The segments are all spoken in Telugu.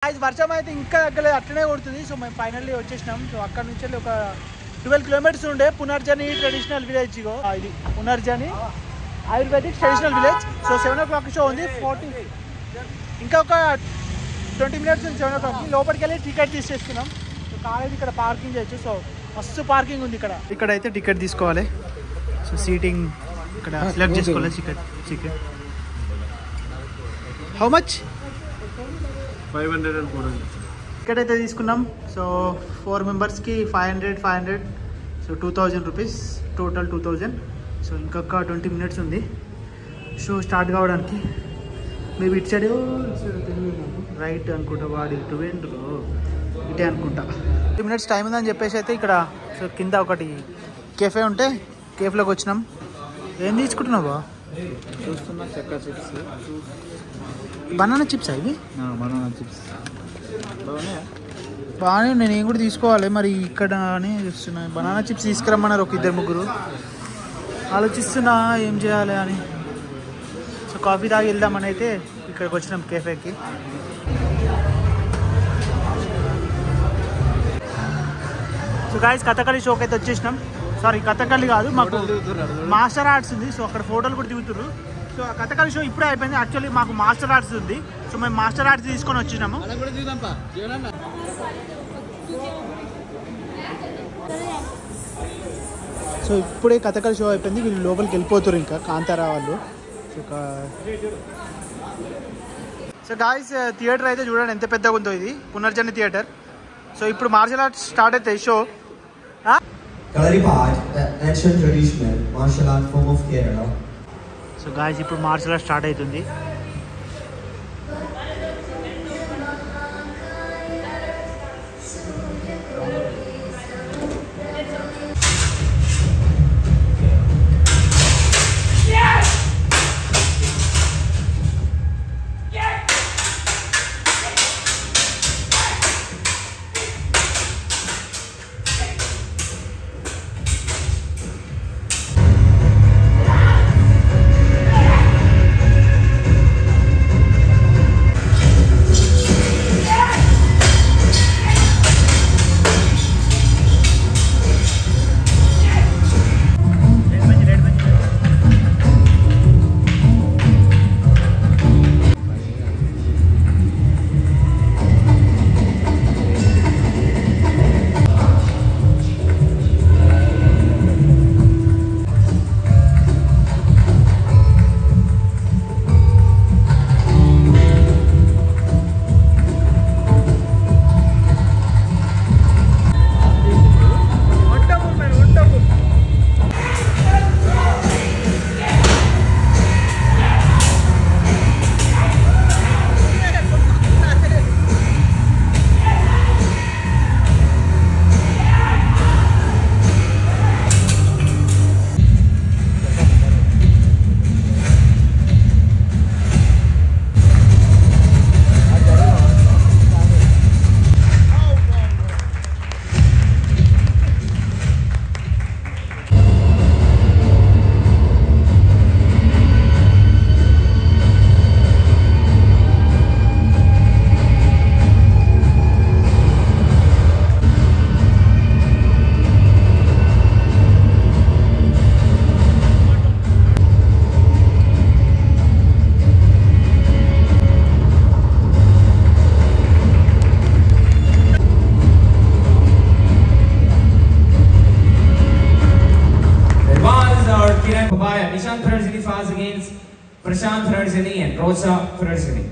వర్షం అయితే ఇంకా తగ్గలేదు, అట్లనే కొడుతుంది. సో మేము ఫైనల్లీ వచ్చేసినాం. సో అక్కడ నుంచి ఒక 12 కిలోమీటర్స్ ఉండే పునర్జని ట్రెడిషనల్ విలేజ్. ఇది Punarjani Ayurvedic traditional village. So 7 o'clock show ఉంది. 40 ఇంకా ఒక 20 minutes ఉంది 7 o'clock. లోపలికి వెళ్ళి టికెట్ తీసేసుకున్నాం. సో కాలేజ్ ఇక్కడ పార్కింగ్ చేయొచ్చు. సో మస్తు పార్కింగ్ ఉంది ఇక్కడైతే టికెట్ తీసుకోవాలి. సో సీటింగ్ ఇక్కడ సెలెక్ట్ చేసుకోవాలి. Ticket how much? 500 టికెట్ అయితే తీసుకున్నాం. సో 4 మెంబర్స్కి 500. So 2000 rupees total 2000. సో ఇంకొక 20 minutes ఉంది షో స్టార్ట్ కావడానికి. మేబీ ఇటు సైడ్ రైట్ అనుకుంటా, వాడి ఇటు ఇటే అనుకుంటా. 20 minutes టైం ఉందని చెప్పేసి అయితే ఇక్కడ సో కింద ఒకటి కేఫే ఉంటే కేఫ్లోకి వచ్చినాం. ఏం తీసుకుంటున్నావా? చూస్తున్నా చెక్క చిప్స్, బనానా చిప్స్ ఇవి. బనానా చిప్స్ బాగానే ఉన్నాయి, నేను కూడా తీసుకోవాలి. మరి ఇక్కడ చూస్తున్నా బనానా చిప్స్ తీసుకురమ్మన్నారు ఒక 2-3. ఆలోచిస్తున్నా ఏం చేయాలి అని. సో కాఫీ తాగి వెళ్దామని అయితే ఇక్కడికి వచ్చినాం కేఫేకి. సో గాయస్ కథకళి షోకి అయితే వచ్చేసినాం. సారీ కథకళి కాదు, మాకు మాస్టర్ ఆర్ట్స్ ఉంది. సో అక్కడ ఫోటోలు కూడా దిగుతున్నారు. సో ఆ కథకళి షో ఇప్పుడే అయిపోయింది. యాక్చువల్లీ మాకు మాస్టర్ ఆర్ట్స్ ఉంది. సో మేము మాస్టర్ ఆర్ట్స్ తీసుకొని వచ్చినాము. సో ఇప్పుడే కథకళి షో అయిపోయింది. వీళ్ళు లోపలికి వెళ్ళిపోతారు ఇంకా కాంతారా వాళ్ళు. సో గాయస్ థియేటర్ అయితే చూడండి ఎంత పెద్దగా ఉందో. ఇది పునర్జని థియేటర్. సో ఇప్పుడు మార్షల్ ఆర్ట్స్ స్టార్ట్ అవుతాయి show. Kalaripayattu, the ancient traditional martial art form of Kerala. So guys ఇప్పుడు మార్షల్ ఆర్ట్స్ స్టార్ట్ అవుతుంది. Nishant Thirdsini fights against Prashant Thirdsini and Rosa Thirdsini.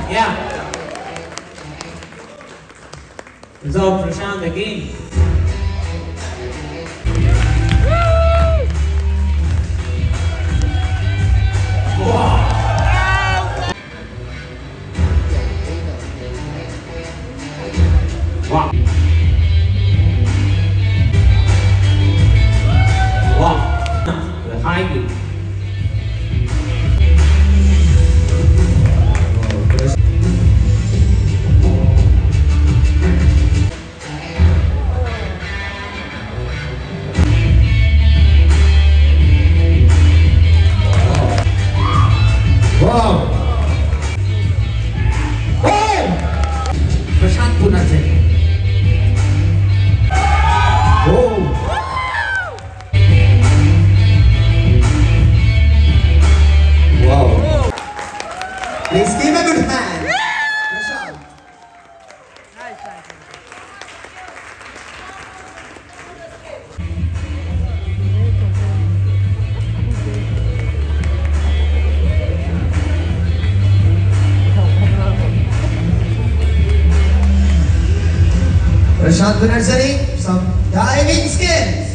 Yeah. Resolve Prashant again. Wow. Wow. Wow. The high kick. Wow! Prashant Punarjani. Oh! Wow! Please give a good hand. Prashant. Nice, nice. Prashant Punarjani, some diving skills.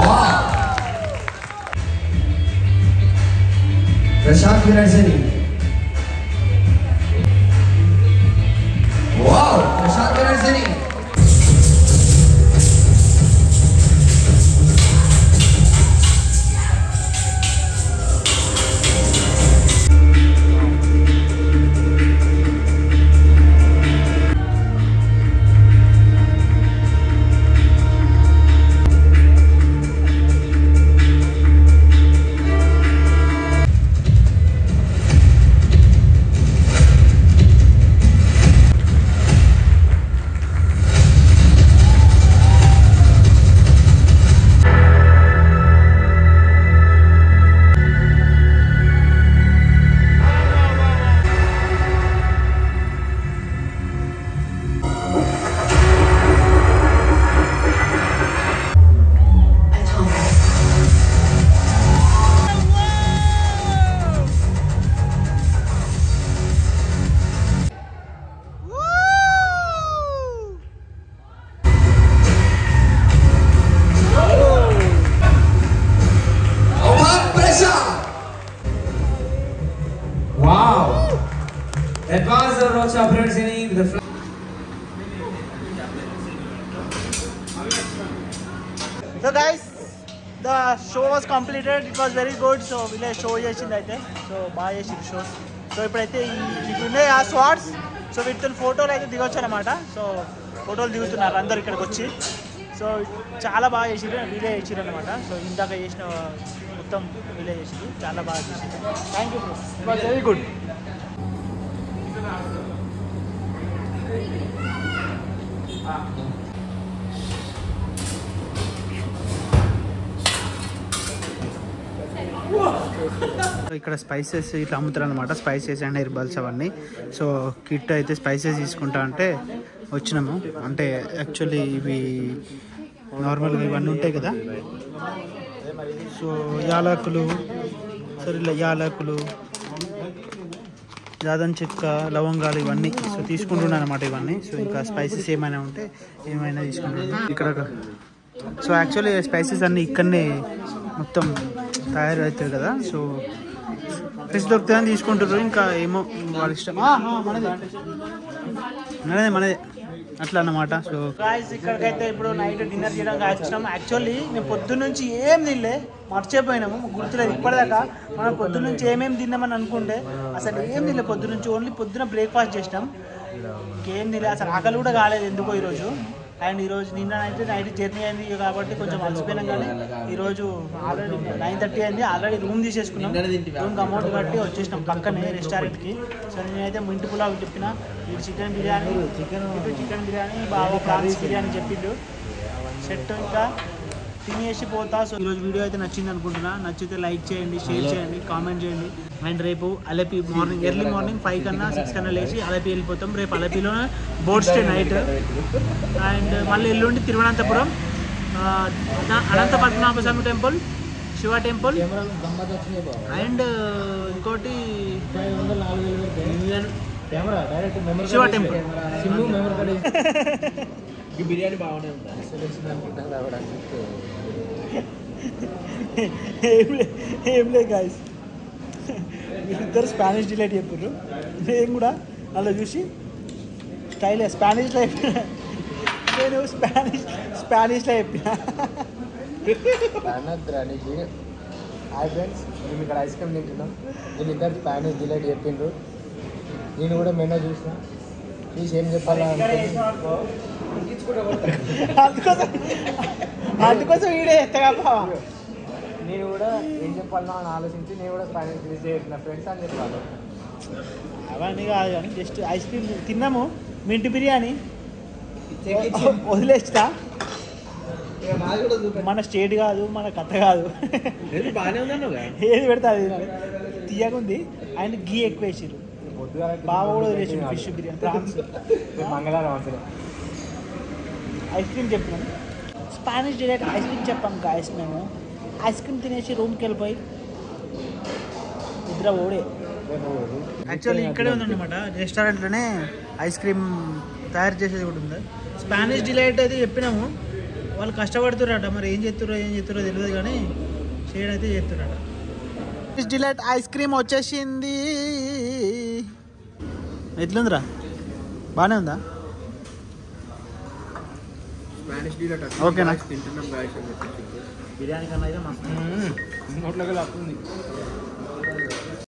Wow! Prashant Punarjani. Wow! Prashant Punarjani. Wow. That was the Rocha Punarjani with the flag. So guys, the show was completed. It was very good. So వీళ్ళే షో చేసింది అయితే సో బాగా చేసింది షోస్. సో ఇప్పుడైతే ఇవి ఉన్నాయి ఆ స్వాట్స్. సో వీటితో ఫోటోలు అయితే దిగొచ్చు అనమాట. సో ఫోటోలు దిగుతున్నారు అందరు ఇక్కడికి వచ్చి. సో చాలా బాగా చేసిరు, వీళ్ళే చేసిరు అనమాట. సో ఇందాక చేసిన మొత్తం వీళ్ళే చేసిరు, చాలా బాగా చేసిరు. Thank you bro, it was very good. ఇక్కడ స్పైసెస్ ఇట్లా అమ్ముతారు అనమాట, స్పైసెస్ అండ్ హెర్బల్స్ అవన్నీ. సో కిట్ అయితే స్పైసెస్ తీసుకుంటా అంటే వచ్చినాము. అంటే యాక్చువల్లీ ఇవి నార్మల్గా ఇవన్నీ ఉంటాయి కదా. సో యాలకులు, సరే ఇలా యాలకులు, జాదన్ చెక్క, లవంగాలు ఇవన్నీ సో తీసుకుంటున్నాను అనమాట ఇవన్నీ. సో ఇంకా స్పైసెస్ ఏమైనా ఉంటే ఏమైనా తీసుకుంటున్నాను ఇక్కడ. సో యాక్చువల్లీ స్పైసెస్ అన్నీ ఇక్కడనే మొత్తం తయారు అవుతాయి కదా. సో ఫ్రెష్ దొరుకుతుందని తీసుకుంటారు. ఇంకా ఏమో వాళ్ళ ఇష్టం, మనదే అట్లా అన్నమాట. సో గాయ్స్ ఇక్కడికైతే ఇప్పుడు నైట్ డిన్నర్ చేయడానికి వచ్చినాం. యాక్చువల్లీ మేము పొద్దున్న నుంచి ఏం తినలే, మర్చిపోయినాము, గుర్తులేదు ఇప్పటిదాకా. మనం పొద్దున్న నుంచి ఏమేమి తిన్నామని అనుకుంటే అసలు ఏం తినలే పొద్దున్న నుంచి. ఓన్లీ పొద్దున బ్రేక్ఫాస్ట్ చేసినాం, ఇంకేం తినలే. అసలు ఆకలి కూడా కాలేదు ఎందుకో ఈరోజు. అండ్ ఈరోజు నిన్న అయితే నైట్ జర్నీ అయింది కాబట్టి కొంచెం అలసిపోయినాం. కానీ ఈరోజు ఆల్రెడీ 9:30 అయింది. ఆల్రెడీ రూమ్ తీసేసుకున్నాం. రూమ్కి అమౌంట్ కట్టి వచ్చేసినాం పక్కనే రెస్టారెంట్కి. సో నేనైతే మింటి పులావ్ చెప్పిన, ఇటు చికెన్ బిర్యానీ, బాగా ప్రాన్స్ బిర్యానీ చెప్పిండు సెట్. ఇంకా తినేసి పోతా. సో ఈరోజు వీడియో అయితే నచ్చింది అనుకుంటున్నా. నచ్చితే లైక్ చేయండి, షేర్ చేయండి, కామెంట్ చేయండి. అండ్ రేపు అలపి మార్నింగ్, ఎర్లీ మార్నింగ్ 5 కన్నా 6 కన్నా లేచి అలపి వెళ్ళిపోతాం. రేపు అలపిలోనే బోట్ స్టే నైట్. అండ్ మళ్ళీ ఎల్లుండి తిరువనంతపురం, అనంత పద్మనాభ స్వామి టెంపుల్, శివ టెంపుల్ అండ్ ఇంకోటి శివ టెంపుల్. బిర్యానీ బాగానే ఉంది. ఏం లేదు గాయస్, ఇద్దరు స్పానిష్ డిలైట్ చెప్పారు. నేను కూడా అలా చూసి స్టైల్ స్పానిష్లో చెప్పిన, నేను స్పానిష్లో చెప్పిన. హాయ్ ఫ్రెండ్స్, మేము ఇక్కడ ఐస్ క్రీమ్ తింటున్నాం. వీళ్ళిద్దరు స్పానిష్ డిలైట్ చెప్పిండ్రు. నేను కూడా మెనూ చూసిన, చూసి ఏం చెప్పాలా అందుకోసం వీడే ఎత్తగా. నేను కూడా ఏం చెప్పాలన్నా అని ఆలోచించి నేను కూడా స్పానిష్ డిలైట్ చెప్పిన ఫ్రెండ్స్ అని చెప్పాలి. అవన్నీ కాదు కానీ జస్ట్ ఐస్ క్రీమ్ తిన్నాము. మింట్ బిర్యానీ వదిలేస్తా. మన స్టేట్ కాదు, మన కథ కాదు. బాగానే ఉందన్న ఏది పెడతా అది తీయకుంది. అండ్ గీ ఎక్కువ వేసారు. బాగా కూడా వదిలేసారు. Fish biryani, prawns. మంగళవారం అవసరం ఐస్ క్రీమ్ చెప్పినాం. స్పానిష్ డిలైట్ ఐస్ క్రీమ్ చెప్పాం గాయస్. మేము ఐస్ క్రీమ్ తినేసి రూమ్కి వెళ్ళిపోయి నిద్ర ఓడే. యాక్చువల్లీ ఇక్కడే ఉందన్నమాట, రెస్టారెంట్లోనే ఐస్ క్రీమ్ తయారు చేసేది కూడా ఉంది. స్పానిష్ డిలైట్ అయితే చెప్పినాము, వాళ్ళు కష్టపడుతున్నారట. మరి ఏం చేస్తుర్రో తెలియదు కానీ షేడ్ అయితే చేస్తున్నారట. స్పానిష్ డిలైట్ ఐస్ క్రీమ్ వచ్చేసింది. ఎట్లుందిరా, బాగానే ఉందా? ఓకేనా? తింటున్నాం బిర్యానీ కన్నా అయితే మస్తు నోట్లోకి వస్తుంది.